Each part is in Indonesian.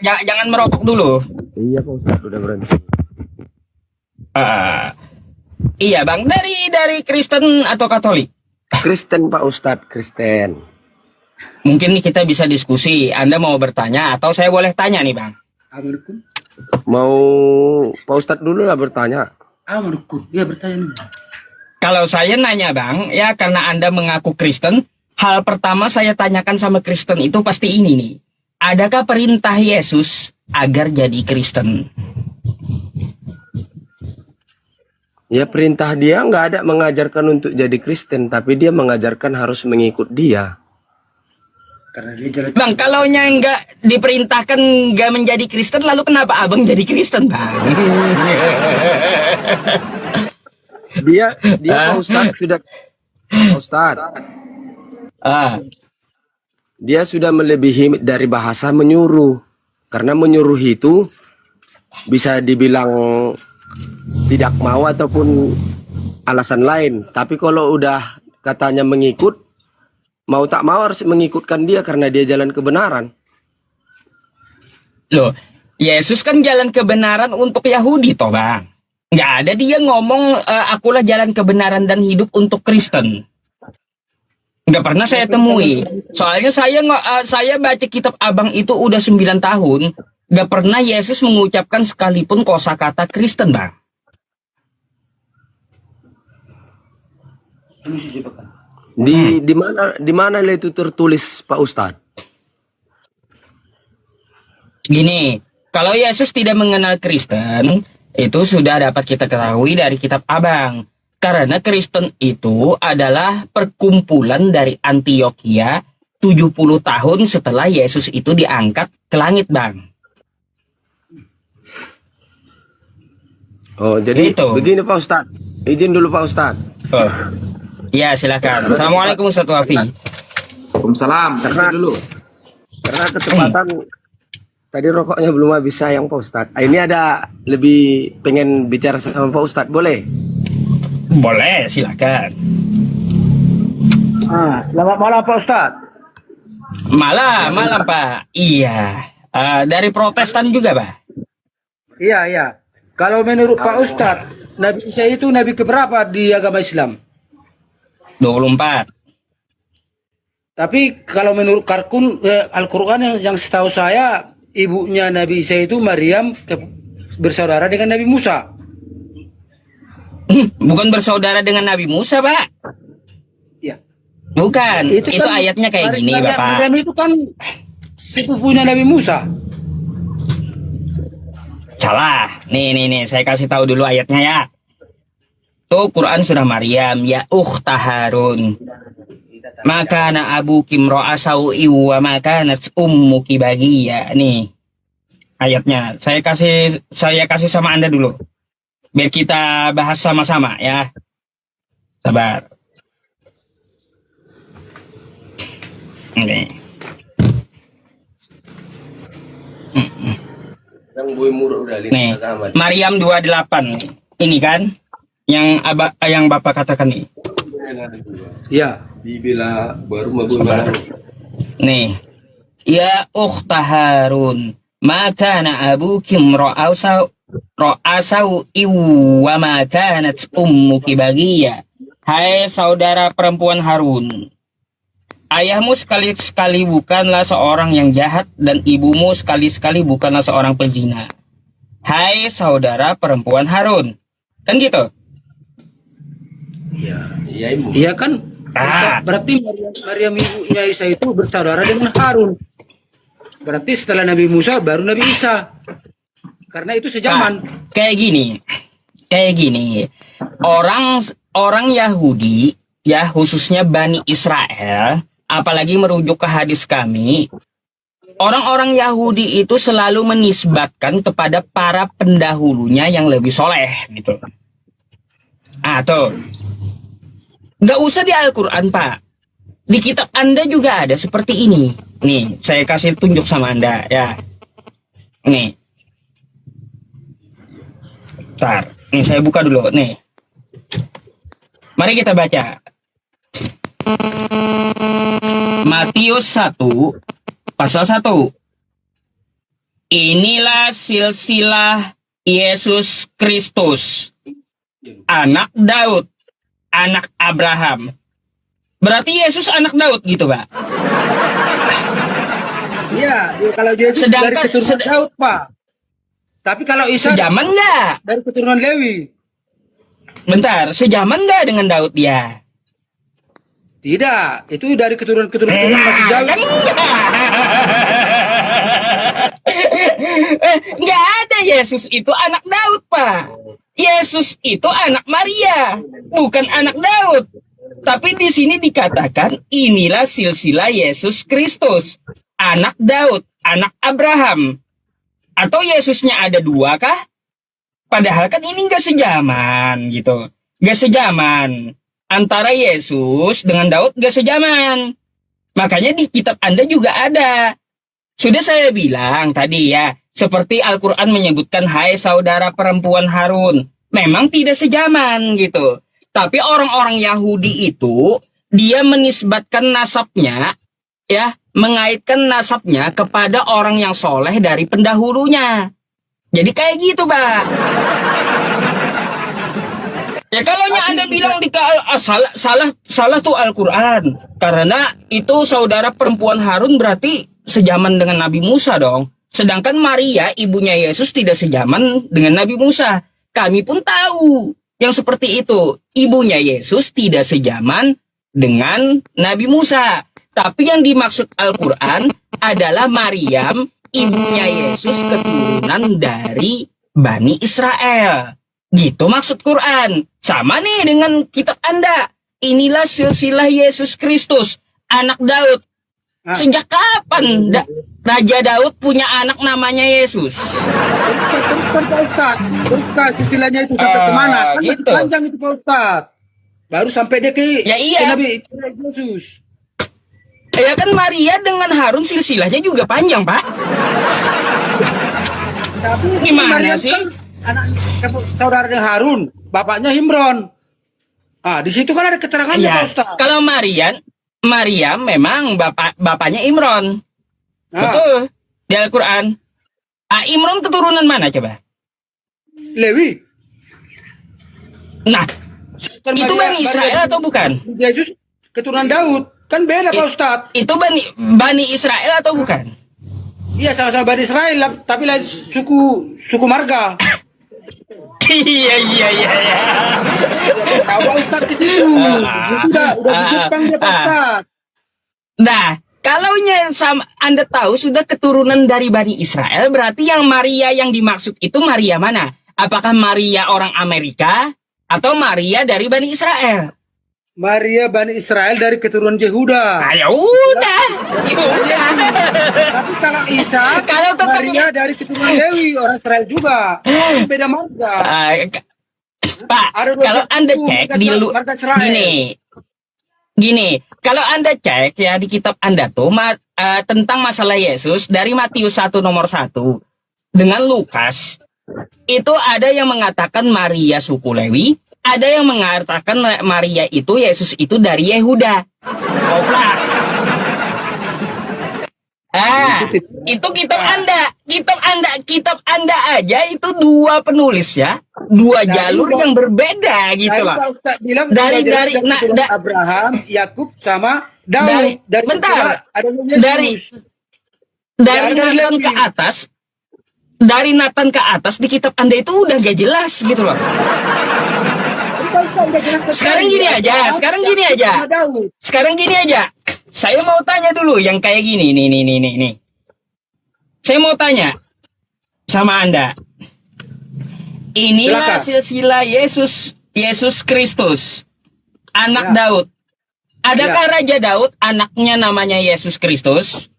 jangan merokok dulu. Iya Pak Ustadz, udah berhenti. Ah, iya Bang, dari Kristen atau Katolik? Kristen Pak Ustadz, Kristen. Mungkin nih kita bisa diskusi. Anda mau bertanya atau saya boleh tanya nih Bang? Mau Pak Ustadz dulu lah bertanya. Ya bertanya nih. Kalau saya nanya Bang, ya karena Anda mengaku Kristen, hal pertama saya tanyakan sama Kristen itu pasti ini nih. Adakah perintah Yesus agar jadi Kristen? Ya perintah dia nggak ada mengajarkan untuk jadi Kristen, tapi dia mengajarkan harus mengikut dia. Karena dia jalan. Bang, kalau nggak diperintahkan nggak menjadi Kristen, lalu kenapa abang jadi Kristen Bang? Dia Pak Ustadz sudah Pak Ustadz. Dia sudah melebihi dari bahasa menyuruh. Karena menyuruh itu bisa dibilang tidak mau ataupun alasan lain. Tapi kalau udah katanya mengikut, mau tak mau harus mengikutkan dia karena dia jalan kebenaran. Loh, Yesus kan jalan kebenaran untuk Yahudi toh Bang. Nggak ada dia ngomong akulah jalan kebenaran dan hidup untuk Kristen. Nggak pernah saya temui. Soalnya saya baca kitab abang itu udah 9 tahun. Nggak pernah Yesus mengucapkan sekalipun kosakata Kristen Bang. Di mana itu tertulis Pak Ustadz? Gini, kalau Yesus tidak mengenal Kristen, itu sudah dapat kita ketahui dari kitab abang. Karena Kristen itu adalah perkumpulan dari Antioquia 70 tahun setelah Yesus itu diangkat ke langit Bang. Oh jadi Itu. begini Pak Ustadz. Izin dulu Pak Ustadz. Oh. Ya silakan. Assalamualaikum Ustaz Wafi. Waalaikumsalam. Dulu. Karena kesempatan tadi rokoknya belum habis sayang Pak Ustadz. Ini ada lebih pengen bicara sama Pak Ustadz, boleh? Boleh, silakan. Selamat malam Pak Ustadz. Malam Pak. Iya. Dari Protestan juga Pak. Iya. Kalau menurut Pak Ustadz, Nabi Isa itu nabi keberapa di agama Islam? 24. Tapi kalau menurut Al-Quran yang setahu saya, ibunya Nabi Isa itu Maryam bersaudara dengan Nabi Musa. Bukan bersaudara dengan Nabi Musa Pak. Ya. Bukan. Itu kan ayatnya kayak gini Bapak. Maryam itu kan sepupunya Nabi Musa. Salah. Nih, saya kasih tahu dulu ayatnya ya. Tuh Quran surah Maryam, ya ukhta Harun. Makana abuki imra'a sau'i wa makanat ummuki baghiya. Nih. Ayatnya. Saya kasih sama Anda dulu. Biar kita bahas sama-sama ya. Sabar. Oke. Yang boy murah udah Nih, Maryam 28. Ini kan yang Bapak katakan nih. Ya. Dibela baru mau Nih. Ya ukhta Harun, makana abuki imra'asau wa makanat ummuki baghiya. Hai saudara perempuan Harun, ayahmu sekali-sekali bukanlah seorang yang jahat dan ibumu sekali-sekali bukanlah seorang pezina. Hai saudara perempuan Harun. Kan gitu? Iya ibu. Iya kan? Berarti Maryam ibunya Isa itu bersaudara dengan Harun. Berarti setelah Nabi Musa baru Nabi Isa. Karena itu sejaman. Kayak gini. Orang Yahudi ya, khususnya Bani Israel, apalagi merujuk ke hadis kami, orang-orang Yahudi itu selalu menisbatkan kepada para pendahulunya yang lebih soleh gitu. Tuh. Gak usah di Al-Quran Pak. Di kitab Anda juga ada seperti ini. Nih, saya kasih tunjuk sama Anda ya. Nih. Bentar. Nih saya buka dulu nih. Mari kita baca. Matius 1 pasal 1. inilah silsilah Yesus Kristus, anak Daud, anak Abraham. Berarti Yesus anak Daud gitu, Pak? Iya, ya, kalau Yesus dari keturunan Daud, Pak. Tapi kalau Isa sejaman nggak? dari keturunan Lewi. Bentar, sejaman nggak dengan Daud dia? Tidak, itu dari keturunan masih jauh. Kan nggak ada. Yesus itu anak Daud, Pak. Yesus itu anak Maria, bukan anak Daud. Tapi di sini dikatakan inilah silsilah Yesus Kristus, anak Daud, anak Abraham. Atau Yesusnya ada dua kah? Padahal kan ini nggak sejaman gitu, nggak sejaman. Antara Yesus dengan Daud nggak sejaman. Makanya di kitab Anda juga ada. Sudah saya bilang tadi ya, seperti Al-Quran menyebutkan, hai saudara perempuan Harun, memang tidak sejaman gitu. Tapi orang-orang Yahudi itu, dia menisbatkan nasabnya, ya, mengaitkan nasabnya kepada orang yang soleh dari pendahulunya. Jadi kayak gitu, Pak. Ya kalau Anda bilang salah tuh Al-Quran. Karena itu saudara perempuan Harun berarti sejaman dengan Nabi Musa dong. Sedangkan Maria, ibunya Yesus, tidak sejaman dengan Nabi Musa. Kami pun tahu yang seperti itu. Ibunya Yesus tidak sejaman dengan Nabi Musa. Tapi yang dimaksud Al-Quran adalah Maryam, ibunya Yesus, keturunan dari Bani Israel. Gitu maksud Quran. Sama nih dengan kitab Anda. Inilah silsilah Yesus Kristus, anak Daud. Sejak kapan Raja Daud punya anak namanya Yesus? Terus silsilahnya itu sampai kemana? Kan gitu. masih panjang itu Pak Ustadz. Baru sampai dia ke, Ya iya. ke Nabi Yesus. Ya kan Maria dengan Harun silsilahnya juga panjang, Pak. Tapi Gimana Maryam sih? Kan anak saudara Harun, bapaknya Imron. Ah, di situ kan ada keterangannya Ya, Pak Ustadz. kalau Maryam memang bapaknya Imron. Betul. Di Al-Quran. Imron keturunan mana coba? Lewi. Nah, Kan itu Bani Israel atau bukan? Yesus keturunan Daud. Kan beda Pak Ustadz. Itu Bani Israel atau bukan? Iya sama-sama Bani Israel, tapi lain suku marga. Iya. Tahu Pak Ustadz di situ. Udah di Jepang dia Pak Ustadz. Nah, kalau Anda tahu sudah keturunan dari Bani Israel, berarti yang Maria yang dimaksud itu Maria mana? Apakah Maria orang Amerika atau Maria dari Bani Israel? Maria Bani Israel dari keturunan Yehuda. Ya udah. Tapi kalau Isa, Kalau tetap- Maria dari keturunan Lewi, orang Israel juga. Beda marga. Pak, Ada dua kalau suku, Anda cek di marga Israel. gini, kalau Anda cek ya di kitab Anda tuh tentang masalah Yesus dari Matius 1 nomor 1 dengan Lukas, itu ada yang mengatakan Maria suku Lewi, ada yang mengatakan Maria itu Yesus itu dari Yehuda. Goblok. Itu kitab Anda aja itu dua penulis ya, dua jalur yang berbeda gitu Tadi loh. Pak Ustadz bilang Dari Abraham, Yakub sama Daud. Bentar. Adanya Yesus. Dari Dari Nathan Lewi. ke atas, dari Nathan ke atas di kitab Anda itu udah gak jelas gitu loh. Sekarang gini aja. Saya mau tanya dulu yang kayak gini nih. Saya mau tanya sama Anda. Inilah Silakan. silsilah Yesus Kristus, anak Ya. Daud. Adakah Raja Daud anaknya namanya Yesus Kristus?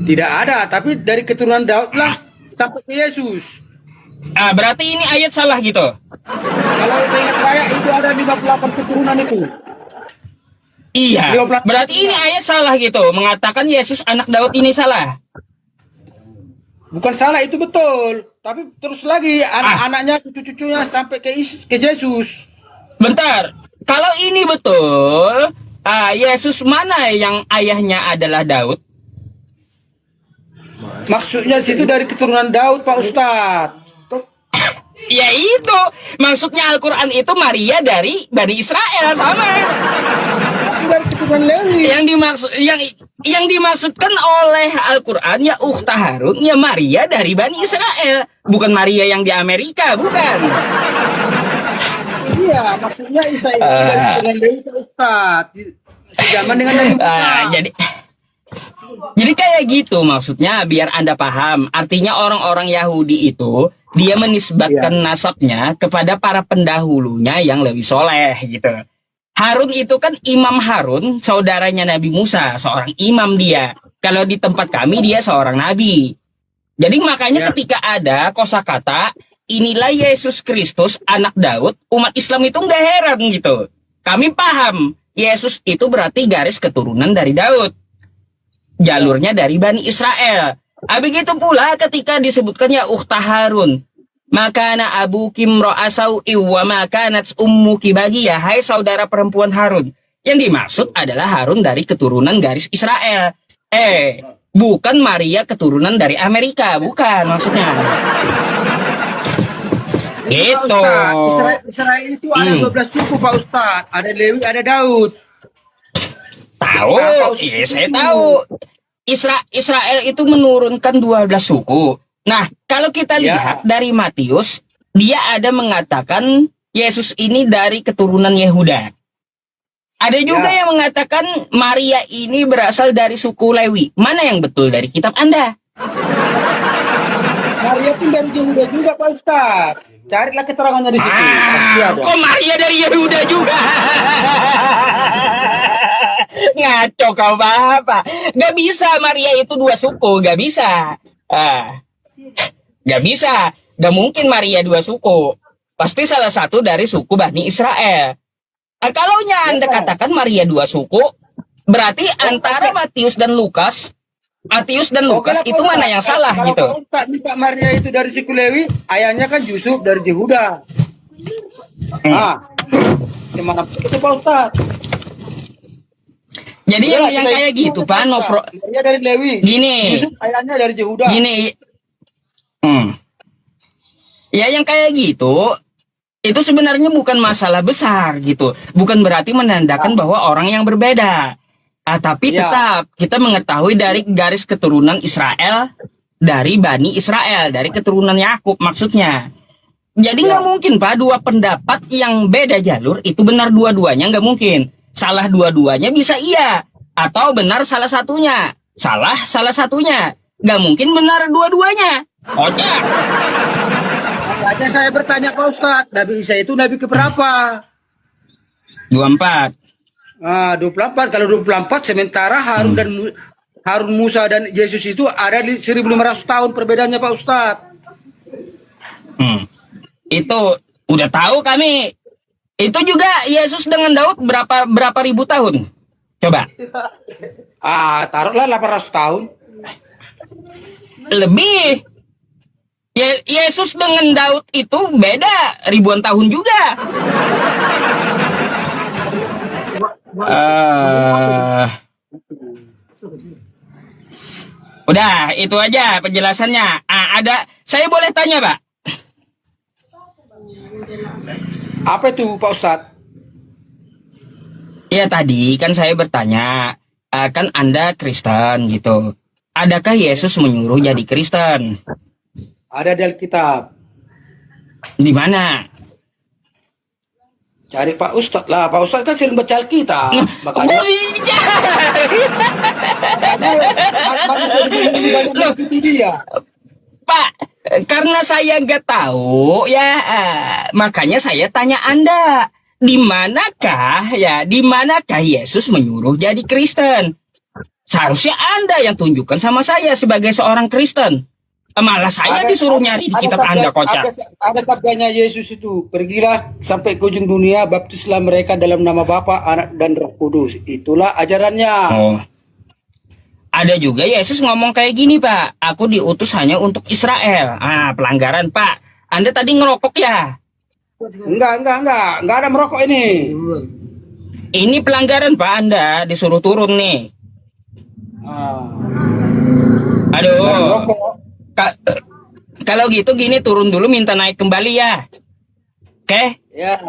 Tidak ada, tapi dari keturunan Daud lah sampai ke Yesus. Berarti ini ayat salah gitu. Kalau saya ingat saya itu ada 58 keturunan itu. Iya. 15. Berarti ini ayat salah gitu, mengatakan Yesus anak Daud ini salah. Bukan salah, itu betul. Tapi terus lagi anak-anaknya, cucu-cucunya sampai ke Yesus. Bentar. Kalau ini betul, Yesus mana yang ayahnya adalah Daud? Maksudnya di situ dari keturunan Daud, Pak Ustadz. Ya itu, maksudnya Al-Quran itu Maria dari Bani Israel, sama. Dari keturunan Lewi. Yang dimaksudkan oleh Al-Quran ya Ukhta Harun, ya Maria dari Bani Israel, bukan Maria yang di Amerika, bukan. Iya, maksudnya Isa itu dari keturunan Lewi, Pak Ustadz. Sejaman dengan Nabi Musa. Jadi kayak gitu maksudnya, biar Anda paham. Artinya orang-orang Yahudi itu dia menisbatkan nasabnya kepada para pendahulunya yang lebih soleh gitu. Harun itu kan Imam Harun, saudaranya Nabi Musa, seorang imam dia. Kalau di tempat kami dia seorang nabi. Jadi makanya ketika ada kosakata inilah Yesus Kristus anak Daud, umat Islam itu nggak heran gitu. Kami paham Yesus itu berarti garis keturunan dari Daud. Jalurnya dari Bani Israel. Begitu pula ketika disebutkannya Ukhta Harun. Makana abu kimro asau iwa makanat ummuki bagiyah. Hai saudara perempuan Harun. Yang dimaksud adalah Harun dari keturunan garis Israel. Bukan Maria keturunan dari Amerika. Bukan maksudnya. Gitu. Israel itu ada 12 suku, Pak Ustadz. Ada Lewi, ada Daud. Tahu, iya saya tahu. Israel itu menurunkan 12 suku. Nah, kalau kita lihat dari Matius, dia ada mengatakan Yesus ini dari keturunan Yehuda. Ada juga yang mengatakan Maria ini berasal dari suku Lewi. Mana yang betul dari kitab Anda? Maria pun dari Yehuda juga, Pak Ustadz. Carilah keterangannya di situ. Kok Maria dari Yehuda juga? Ngaco kau Bapak. Gak bisa Maria itu dua suku, gak bisa. Gak bisa. Gak mungkin Maria dua suku. Pasti salah satu dari suku Bani Israel. Kalaunya Anda katakan Maria dua suku, berarti antara Matius dan Lukas itu mana yang salah kalau gitu? Pak Maria itu dari suku Lewi, ayahnya kan Yusuf dari Yehuda. Gimana itu Pak Ustaz? Jadi yang kayak gitu Pak, Maria dari Lewi. Gini. Yusuf ayahnya dari Yehuda. Gini. Ya yang kayak gitu, itu sebenarnya bukan masalah besar gitu. Bukan berarti menandakan bahwa orang yang berbeda. Tapi tetap kita mengetahui dari garis keturunan Israel, dari Bani Israel, dari keturunan Yakub maksudnya. Jadi nggak mungkin Pak, dua pendapat yang beda jalur itu benar dua-duanya, nggak mungkin. Salah dua-duanya bisa iya, atau benar salah satunya. Salah satunya. Nggak mungkin benar dua-duanya. Kocak. Makanya saya bertanya Pak Ustadz, Nabi Isa itu Nabi keberapa? 24. 24. Kalau 24 sementara Harun Musa dan Yesus itu ada di 1500 tahun perbedaannya Pak Ustadz. Itu udah tahu kami. Itu juga Yesus dengan Daud berapa ribu tahun? Coba. Taruhlah 800 tahun. Lebih. Yesus dengan Daud itu beda ribuan tahun juga. Udah, itu aja penjelasannya. Saya boleh tanya, Pak? Apa itu Pak Ustadz? Ya tadi kan saya bertanya, kan Anda Kristen gitu. Adakah Yesus menyuruh jadi Kristen? Ada di Alkitab. Di mana? Cari Pak Ustadz lah. Pak Ustadz kan sering baca Alkitab. Makanya Pak, karena saya nggak tahu ya, makanya saya tanya Anda, di manakah Yesus menyuruh jadi Kristen? Seharusnya Anda yang tunjukkan sama saya sebagai seorang Kristen. Malah saya disuruh nyari di kitab Anda, kocak. Ada sabdanya Yesus itu, pergilah sampai ke ujung dunia, baptislah mereka dalam nama Bapa, Anak, dan Roh Kudus. Itulah ajarannya. Oh. Ada juga Yesus ngomong kayak gini, Pak. Aku diutus hanya untuk Israel. Pelanggaran, Pak. Anda tadi ngerokok ya? Enggak ada merokok ini. Ini pelanggaran, Pak. Anda disuruh turun nih. Aduh. Ka- kalau gitu gini turun dulu minta naik kembali ya. Oke? Ya.